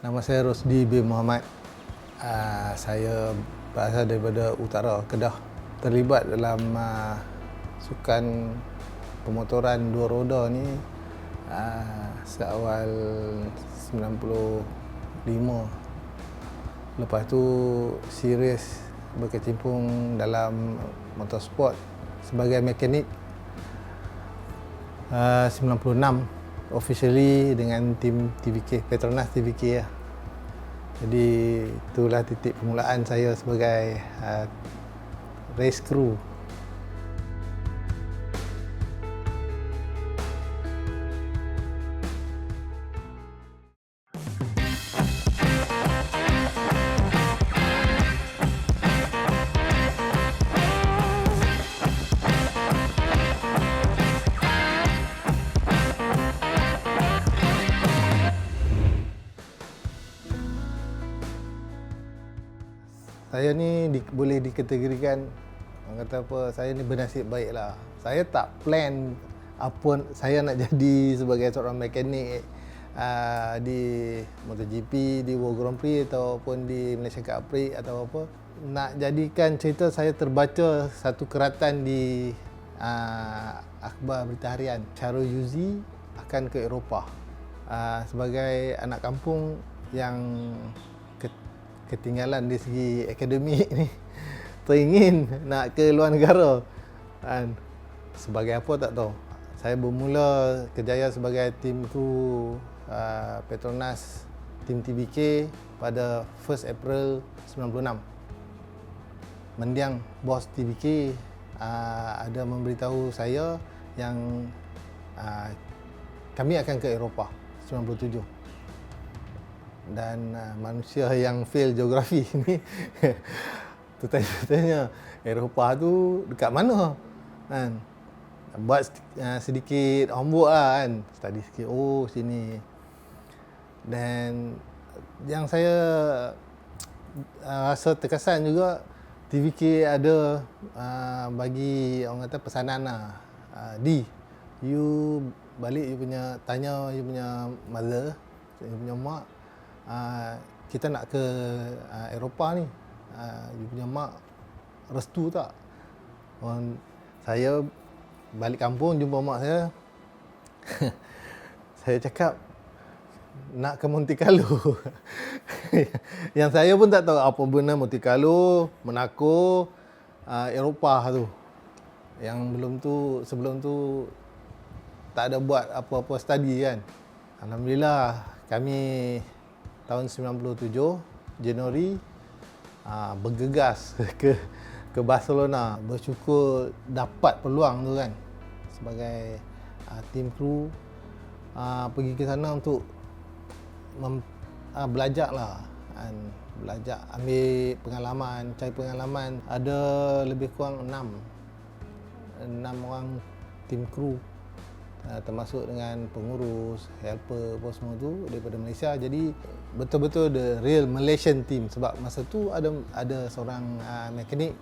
Nama saya Rosdi bin Muhammad. Saya berasal daripada utara Kedah. Terlibat dalam sukan pemotoran dua roda ni seawal 95. Lepas tu serius berkecimpung dalam motorsport sebagai mekanik 96 officially dengan tim TVK, Petronas TVK lah. Jadi itulah titik permulaan saya sebagai race crew. Saya ni boleh dikategorikan, orang kata apa, saya ni bernasib baik lah. Saya tak plan apa saya nak jadi sebagai seorang mekanik di MotoGP, di World Grand Prix ataupun di Malaysia Cup Prix atau apa. Nak jadikan cerita, saya terbaca satu keratan di akhbar berita harian, Syarul Yuzi akan ke Eropah. Sebagai anak kampung yang ketinggalan di segi akademik ni, teringin nak ke luar negara. Dan sebagai apa tak tahu. Saya bermula kerjaya sebagai tim kru Petronas tim TBK pada 1 April 96. Mendiang bos TBK ada memberitahu saya yang kami akan ke Eropah 97. Dan manusia yang fail geografi ni tanya Eropah tu dekat mana kan. Buat sedikit homework lah kan, study sikit, oh sini. Dan yang saya rasa terkesan juga, TVK ada bagi orang kata pesanan lah, you balik, you punya tanya you punya mother, you punya mak, kita nak ke Eropah ni, you punya mak restu tak? Saya balik kampung jumpa mak saya. Saya cakap nak ke Monte Carlo. Yang saya pun tak tahu apa benda Monte Carlo, Monaco, Eropah tu. Yang sebelum tu tak ada buat apa-apa study kan. Alhamdulillah kami tahun 97 Januari bergegas ke Barcelona. Bersyukur dapat peluang tu kan, sebagai tim kru pergi ke sana untuk belajar lah, belajar, ambil pengalaman, cari pengalaman. Ada lebih kurang 6 orang tim kru, termasuk dengan pengurus, helper, apa semua tu daripada Malaysia. Jadi betul-betul the real Malaysian team. Sebab masa tu ada seorang mekanik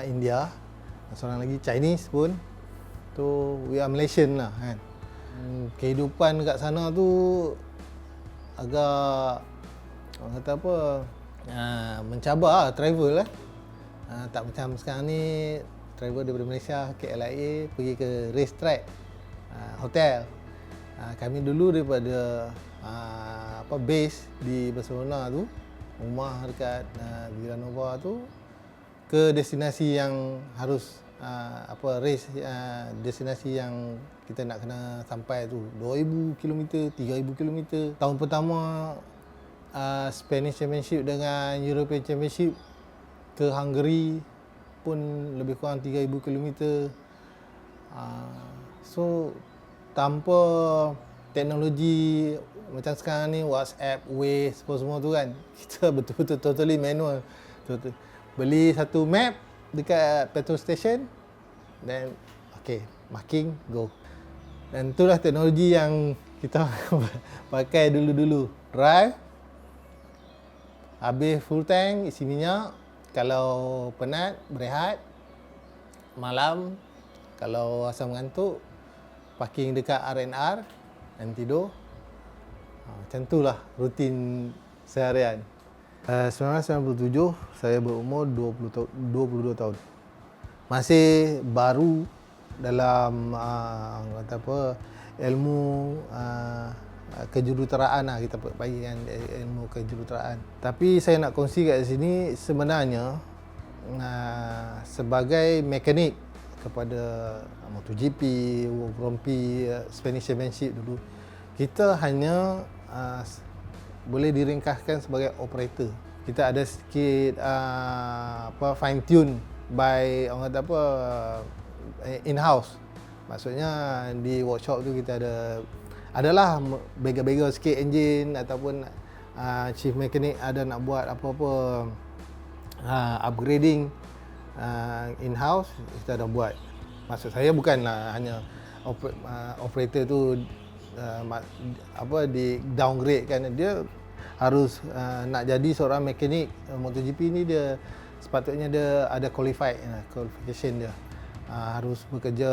India, seorang lagi Chinese pun. Tu we are Malaysian lah kan. Kehidupan kat sana tu agak, orang kata apa, mencabar lah, travel lah. Tak macam sekarang ni travel daripada Malaysia KLIA pergi ke race track, hotel. Kami dulu daripada base di Barcelona tu, rumah dekat Villanova tu, ke destinasi yang harus race, destinasi yang kita nak kena sampai tu 2,000 km, 3,000 km. Tahun pertama Spanish Championship dengan European Championship ke Hungary pun lebih kurang 3,000 km. So tanpa teknologi macam sekarang ni, WhatsApp, Waze, semua tu kan, kita betul-betul totally manual. Beli satu map dekat petrol station, then okay, marking, go. Dan itulah teknologi yang kita pakai dulu-dulu. Drive, habis full tank, isi minyak. Kalau penat, berehat. Malam, kalau rasa mengantuk, parking dekat R&R dan tidur. Macam itulah rutin seharian. 1997 saya berumur 22 tahun. Masih baru dalam kata apa, ilmu kejuruteraan lah, kita bagikan ilmu kejuruteraan. Tapi saya nak kongsi kat sini sebenarnya sebagai mekanik kepada MotoGP, World Grand Prix, Spanish Championship dulu, kita hanya boleh diringkaskan sebagai operator. Kita ada sedikit fine tune by orang kata apa, in-house. Maksudnya di workshop tu kita adalah bega-bega sikit enjin, ataupun chief mechanic ada nak buat apa-apa upgrading in-house, kita dah buat. Maksud saya bukanlah hanya operator tu di downgrade kan, dia harus nak jadi seorang mekanik MotoGP ni, dia sepatutnya dia ada qualification dia. Harus bekerja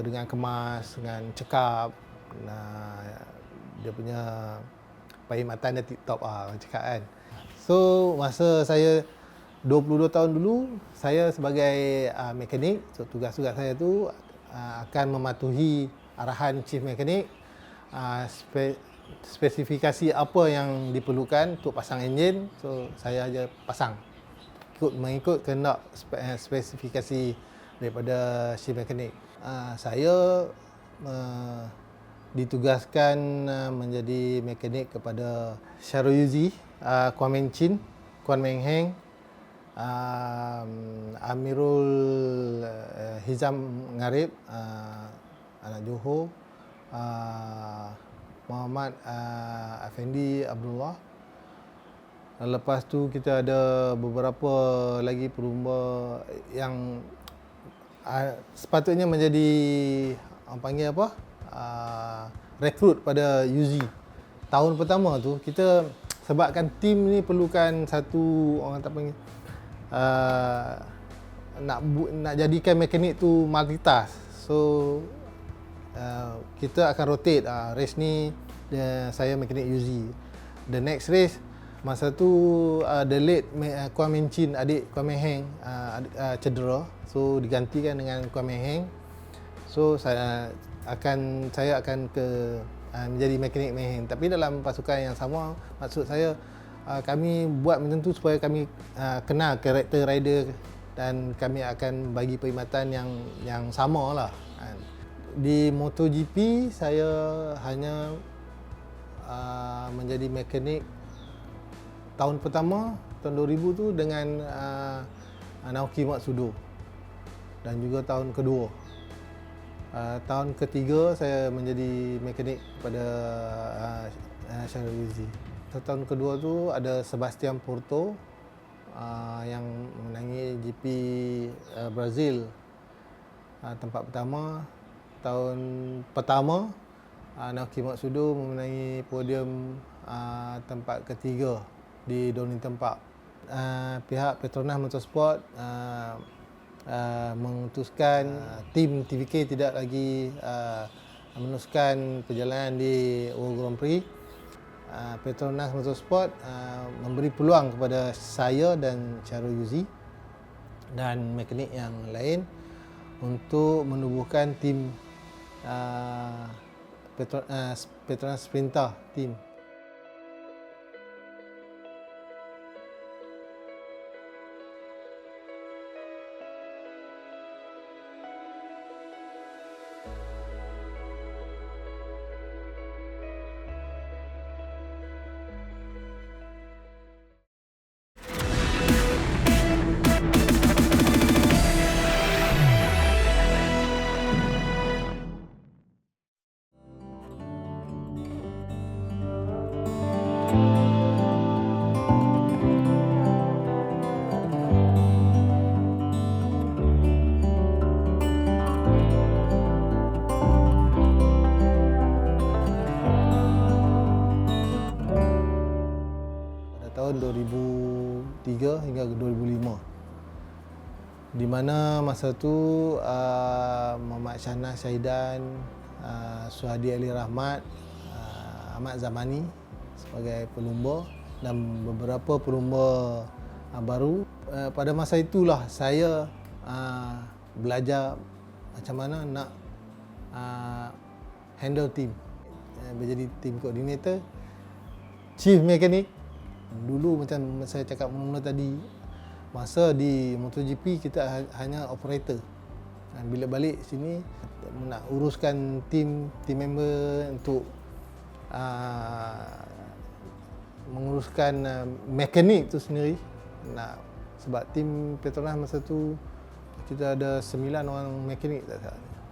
dengan kemas, dengan cekap. Dia punya perkhidmatan dia tip-top orang cakap kan. So masa saya 22 tahun dulu, saya sebagai mekanik, so tugas-tugas saya tu akan mematuhi arahan chief mekanik, spesifikasi apa yang diperlukan untuk pasang enjin, so saya aja pasang mengikut kehendak spesifikasi daripada chief mekanik. Saya ditugaskan menjadi mekanik kepada Shahrul Yuzi, Kuan Meng Chin, Kuan Meng Heng, Amirul Hizam Ngarib, anak Johor, Muhammad Effendi Abdullah. Lepas tu kita ada beberapa lagi perumba yang sepatutnya menjadi, orang panggil apa, rekrut pada UZ. Tahun pertama tu kita, sebabkan tim ni perlukan satu, orang tak panggil, nak jadikan mekanik tu multitask. So kita akan rotate, race ni saya mekanik UZ. The next race, masa tu the late Kuan Meng Chin, adik Kuan Meng Heng, cedera. So digantikan dengan Kuan Meng Heng. So saya akan menjadi mekanik Meng Heng. Tapi dalam pasukan yang sama, maksud saya kami buat macam tu supaya kami kenal karakter rider, dan kami akan bagi perkhidmatan yang sama lah. Di MotoGP saya hanya menjadi mekanik tahun pertama, tahun 2000 tu dengan Naoki Matsudo, dan juga tahun kedua. Tahun ketiga saya menjadi mekanik pada Shahrul Yuzi. Tahun kedua tu ada Sebastian Porto yang menangi GP Brazil tempat pertama. Tahun pertama Naoki Matsudo memenangi podium tempat ketiga di Donington Park. Pihak Petronas Motorsport memutuskan tim TVK tidak lagi meneruskan perjalanan di World Grand Prix. Petronas Motorsport memberi peluang kepada saya dan Shahrul Yuzi dan mekanik yang lain untuk menubuhkan tim Petronas Sprinter Team. Tahun 2003 hingga 2005, di mana masa tu Muhammad Syahnas Syahidan, Suhadi Ali Rahmat, Ahmad Zamani sebagai pelumba, dan beberapa pelumba baru. Pada masa itulah saya belajar macam mana nak handle team. Menjadi team coordinator, chief mechanic. Dulu macam saya cakap mula tadi, masa di MotoGP kita hanya operator. Bila balik sini nak uruskan team member untuk menguruskan mekanik tu sendiri. Sebab tim Petronas masa tu kita ada 9 orang mekanik,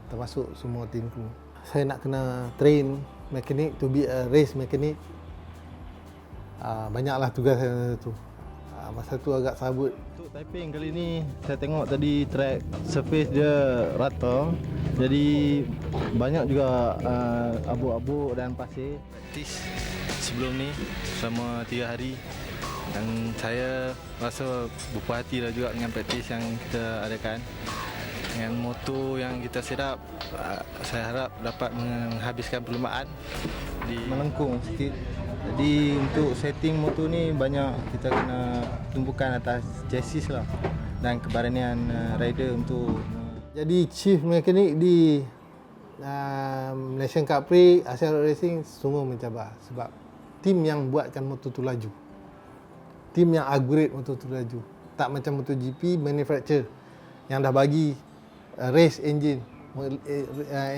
termasuk semua tim kru. Saya nak kena train mekanik to be a race mechanic. Banyaklah tugas saya tu. Masa tu agak sabut. Untuk Taiping kali ni saya tengok tadi track surface dia rata. Jadi banyak juga abu-abu dan pasir. Praktis sebelum ni selama 3 hari. Dan saya rasa berpuas hati lah juga dengan praktis yang kita adakan. Dengan motor yang kita set up, saya harap dapat menghabiskan perlumbaan di melengkung sikit. Jadi untuk setting motor ni banyak kita kena tumpukan atas chassis lah dan keberanian rider untuk. Jadi chief mechanic di Malaysian Cup Prix, Asia Road Racing semua mencabar sebab tim yang buatkan motor tu laju. Tim yang upgrade motor tu laju. Tak macam MotoGP manufacturer yang dah bagi race engine,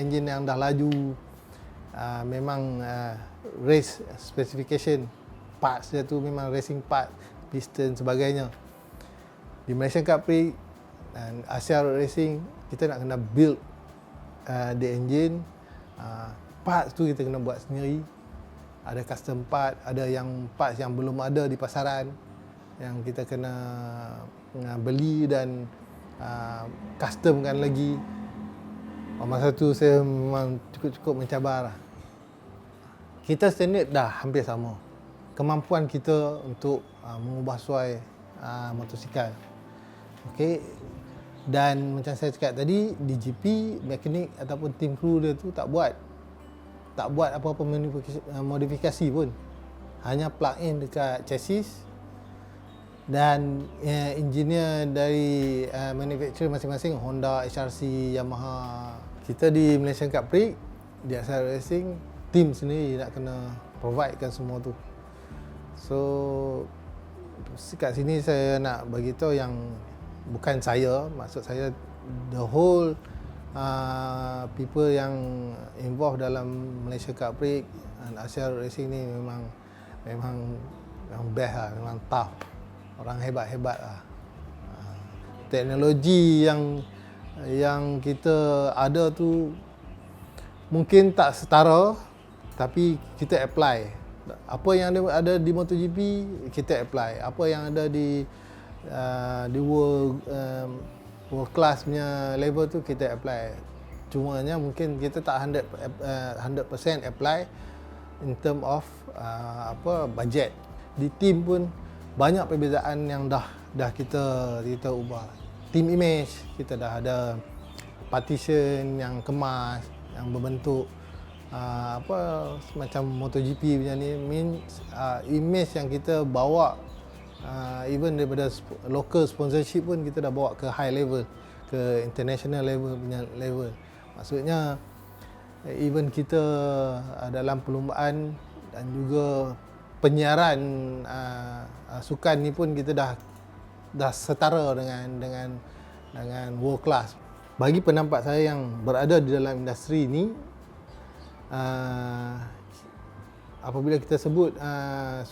engine yang dah laju, memang race specification, parts dia tu memang racing part, piston sebagainya. Di Malaysian Cup Prix dan Asia Road Racing kita nak kena build the engine, parts tu kita kena buat sendiri. Ada custom part, ada yang parts yang belum ada di pasaran yang kita kena beli dan customkan lagi. Masa tu saya memang cukup mencabar lah. Kita standard dah hampir sama. Kemampuan kita untuk mengubah suai motosikal. Okey. Dan macam saya cakap tadi, di GP, mekanik ataupun tim kru dia tu tak buat apa-apa modifikasi pun. Hanya plug in dekat chassis dan engineer dari manufacturer masing-masing, Honda, HRC, Yamaha. Kita di Malaysian Cup Prix, di Asia Racing, tim sendiri nak kena providekan semua tu. So kat sini saya nak bagi tahu yang bukan saya, maksud saya the whole people yang involved dalam Malaysia Cup Prix dan Asia Racing ni memang best lah, memang tough. Orang hebat-hebat lah. Teknologi yang kita ada tu mungkin tak setara, tapi kita apply. Apa yang ada di MotoGP kita apply. Apa yang ada di world class punya level tu kita apply. Cumanya mungkin kita tak 100% apply in term of budget. Di team pun banyak perbezaan yang dah kita ubah. Team image kita dah ada partition yang kemas, yang berbentuk macam MotoGP punya ni, means image yang kita bawa even daripada local sponsorship pun kita dah bawa ke high level, ke international level punya level. Maksudnya even kita dalam perlumbaan dan juga penyiaran sukan ni pun kita dah setara dengan world class. Bagi pendapat saya yang berada di dalam industri ni, apabila kita sebut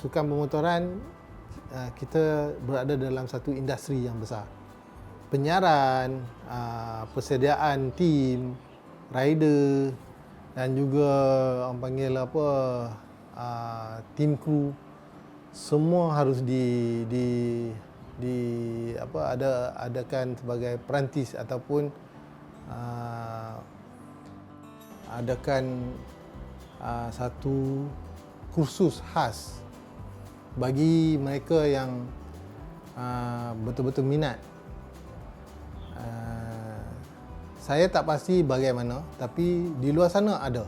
sukan pemotoran, kita berada dalam satu industri yang besar. Penyiaran, persediaan tim, rider dan juga orang panggil tim kru, semua harus adakan sebagai perantis ataupun adakan satu kursus khas bagi mereka yang betul-betul minat. Saya tak pasti bagaimana, tapi di luar sana ada.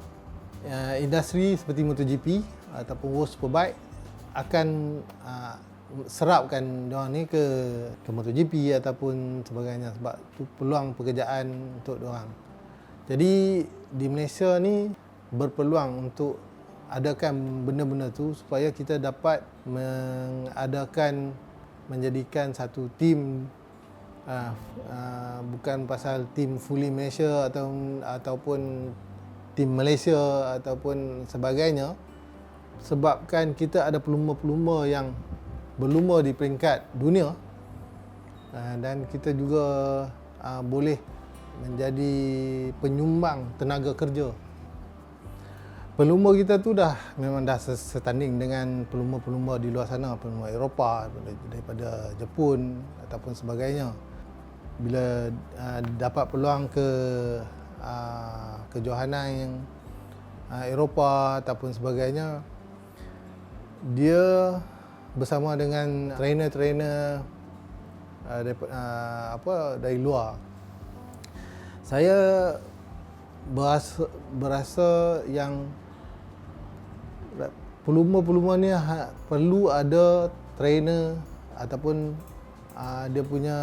Industri seperti MotoGP ataupun World Superbike akan serapkan diorang ni ke MotoGP ataupun sebagainya, sebab tu peluang pekerjaan untuk diorang. Jadi di Malaysia ni berpeluang untuk adakan benda-benda tu supaya kita dapat menjadikan satu tim, bukan pasal tim fully Malaysia ataupun tim Malaysia ataupun sebagainya, sebabkan kita ada pelumba-pelumba yang berlumba di peringkat dunia, dan kita juga boleh menjadi penyumbang tenaga kerja. Pelumba kita tu memang dah setanding dengan pelumba-pelumba di luar sana, pelumba Eropah, daripada Jepun ataupun sebagainya. Bila dapat peluang ke kejohanan yang Eropah ataupun sebagainya, dia bersama dengan trainer-trainer dari luar. Saya berasa yang pelumba-pelumba ni perlu ada trainer ataupun dia punya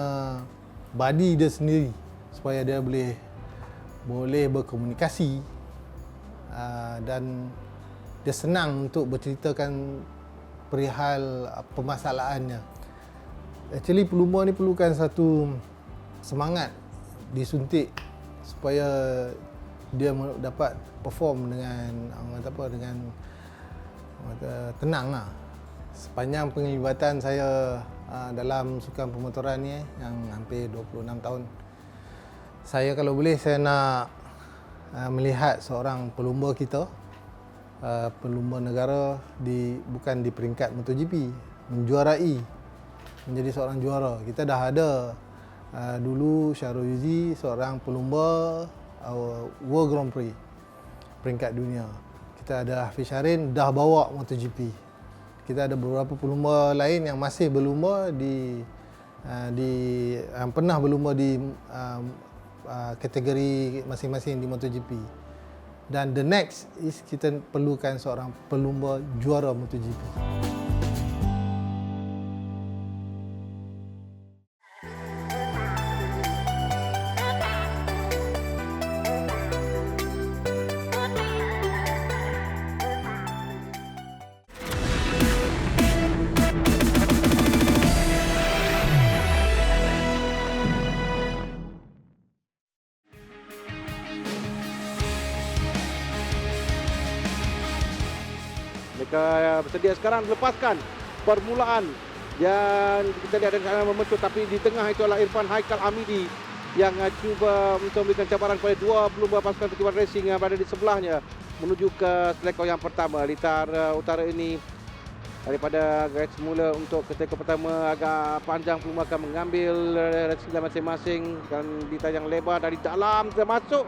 body dia sendiri supaya dia boleh berkomunikasi dan dia senang untuk berceritakan perihal permasalahannya. Actually pelumba ni perlukan satu semangat disuntik supaya dia dapat perform dengan tenang lah. Sepanjang penglibatan saya dalam sukan pemotoran ni yang hampir 26 tahun, saya kalau boleh saya nak melihat seorang pelumba kita, pelumba negara bukan di peringkat MotoGP, menjuarai, menjadi seorang juara. Kita dah ada dulu Syahrul Yuzi, seorang pelumba World Grand Prix peringkat dunia. Kita ada Hafiz Syarin dah bawa MotoGP. Kita ada beberapa pelumba lain yang masih berlumba yang pernah berlumba di kategori masing-masing di MotoGP. Dan the next is kita perlukan seorang pelumba juara MotoGP. Mereka bersedia sekarang melepaskan permulaan yang kita lihat dari sana memecut, tapi di tengah itu adalah Irfan Haikal Hamidi yang cuba untuk memberikan cabaran kepada dua pelumba pasukan Tertiwan Racing yang berada di sebelahnya menuju ke selektor yang pertama. Litar utara ini daripada garis semula untuk ketika pertama agak panjang, pelumba akan mengambil resila masing-masing dan litar yang lebar dari dalam termasuk.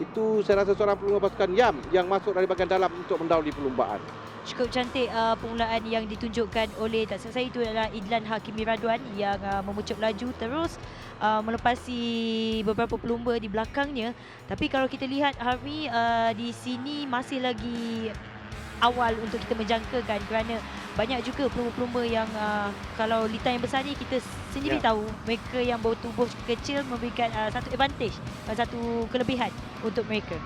Itu saya rasa seorang pelumba pasukan YAM yang masuk dari bahagian dalam untuk mendahului perlumbaan. Cukup cantik permulaan yang ditunjukkan oleh, tak silap saya itu adalah Idlan Hakimi Radwan yang memucut laju terus melepasi beberapa pelumba di belakangnya. Tapi kalau kita lihat Harmi, di sini masih lagi awal untuk kita menjangkakan, kerana banyak juga pelumba-pelumba yang kalau litar yang besar ni kita sendiri tahu mereka yang bertubuh kecil memberikan satu advantage, satu kelebihan untuk mereka.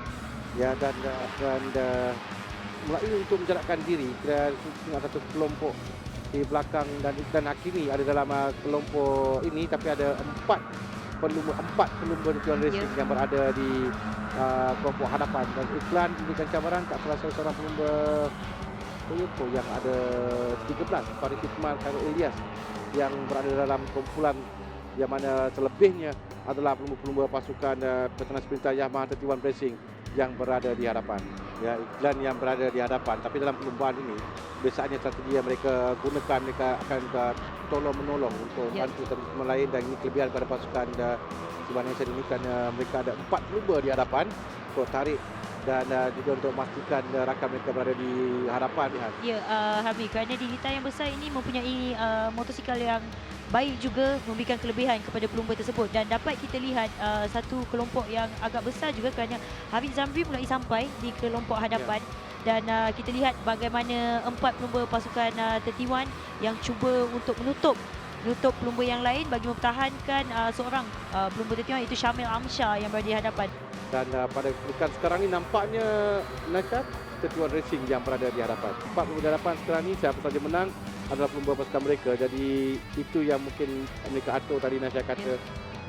Ya, dan mulai untuk menjarakkan diri dan satu kelompok di belakang, dan Iklan Hakimi ada dalam kelompok ini, tapi ada empat pelumba Tertiwan Racing yang berada di kelompok hadapan, dan Iklan memberikan cabaran tak salah seorang pelumba Toyota yang ada 13, Farid Ismail, Khairul Ilyas yang berada dalam kumpulan, yang mana selebihnya adalah pelumba-pelumba pasukan Petronas Sprinter Yamaha Tertiwan Racing yang berada di hadapan. Ya, Iklan yang berada di hadapan, tapi dalam perlumbaan ini biasanya strategi yang mereka gunakan, mereka akan tolong-menolong untuk bantu teman-teman lain, dan ini kelebihan pada pasukan Malaysia ini kerana mereka ada 4 pelumba di hadapan untuk tarik dan juga untuk memastikan rakan mereka berada di hadapan. Ya, Hami, kerana di litar yang besar ini mempunyai motosikal yang baik juga, memberikan kelebihan kepada pelumba tersebut, dan dapat kita lihat satu kelompok yang agak besar juga kerana Hafiz Zamri mulai sampai di kelompok hadapan. dan kita lihat bagaimana 4 pelumba pasukan 31 yang cuba untuk menutup pelumba yang lain bagi mempertahankan seorang pelumba 31 iaitu Syamil Amsyar yang berada di hadapan. Dan pada kedudukan sekarang ni nampaknya Nashat 31 Racing yang berada di hadapan. 4 pelumba di hadapan sekarang ni siapa saja menang adalah pelumba pasukan mereka. Jadi itu yang mungkin mereka atur tadi Nashat kata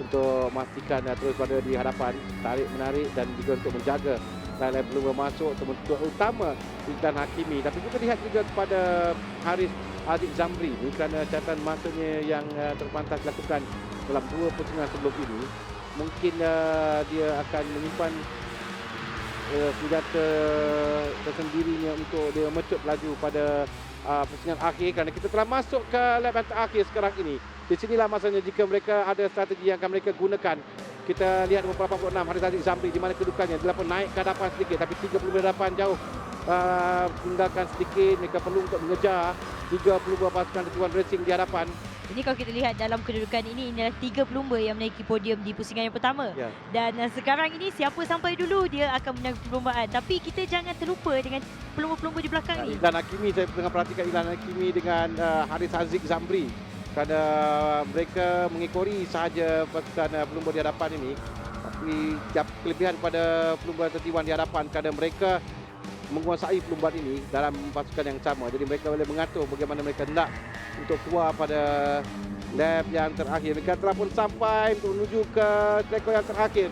untuk memastikan terus berada di hadapan, tarik menarik dan juga untuk menjaga lain-lain pelumba masuk terutama Idlan Hakimi. Tapi kita lihat juga kepada Haris Aziz Zamri ni kerana catatan masanya yang terpantas dilakukan dalam 2 pusingan sebelum ini, mungkin dia akan menyimpan senjata tersendirinya untuk dia mecut laju pada pusingan akhir kerana kita telah masuk ke lap yang terakhir sekarang ini. Di sinilah masanya jika mereka ada strategi yang akan mereka gunakan. Kita lihat nomor 86 Haris Aziz Zamri di mana kedudukannya. Dia pun naik ke hadapan sedikit tapi 30 hadapan jauh. Tinggalkan sedikit, mereka perlu untuk mengejar 30 pasukan 31 Racing di hadapan. Ini kalau kita lihat dalam kedudukan ini adalah 3 pelumba yang menaiki podium di pusingan yang pertama. Ya. Dan sekarang ini siapa sampai dulu dia akan menang perlombaan. Tapi kita jangan terlupa dengan pelumba-pelumba di belakang ni. Idlan Hakimi, saya tengah perhatikan Idlan Hakimi dengan Haris Aziz Zamri. Kerana mereka mengekori sahaja pasukan pelumba di hadapan ini. Tapi kelebihan pada pelumba 31 di hadapan kerana mereka menguasai pelumban ini dalam pasukan yang sama. Jadi mereka boleh mengatur bagaimana mereka hendak untuk keluar pada lap yang terakhir. Mereka telah pun sampai untuk menuju ke trekor yang terakhir,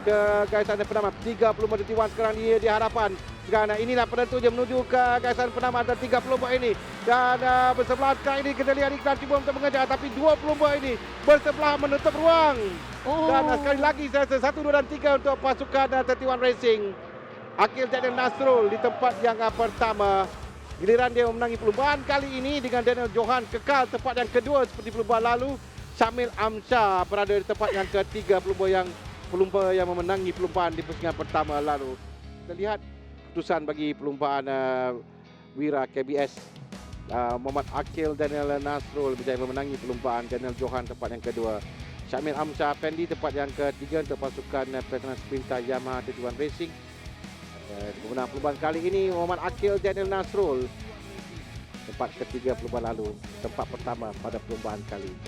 ke garisan penamat. 3 pelumba 31 sekarang dia di hadapan. Sekarang inilah penentu dia menuju ke garisan penamat dan 3 pelumba ini. Dan bersebelahan sekarang ini kita lihat iklan cuba untuk mengejar. Tapi 2 pelumba ini bersebelah menutup ruang. Dan sekali lagi saya rasa 1, 2 dan 3 untuk pasukan 31 Racing. Akil Daniel Nasrul di tempat yang pertama. Giliran dia memenangi perlumbaan kali ini dengan Daniel Johan kekal tempat yang kedua seperti perlumbaan lalu. Syamil Amsyar berada di tempat yang ketiga, pelumba yang memenangi perlumbaan di pusingan pertama lalu. Kita lihat keputusan bagi perlumbaan Wira KBS. Muhammad Akil Daniel Nasrul berjaya memenangi perlumbaan, Daniel Johan tempat yang kedua. Syamil Amsyar Fendi tempat yang ketiga untuk pasukan Petronas Sprinter Yamaha 31 Racing. Pemenang perlumbaan kali ini Muhammad Akil Daniel Nasrul tempat ketiga perlumbaan lalu, tempat pertama pada perlumbaan kali ini.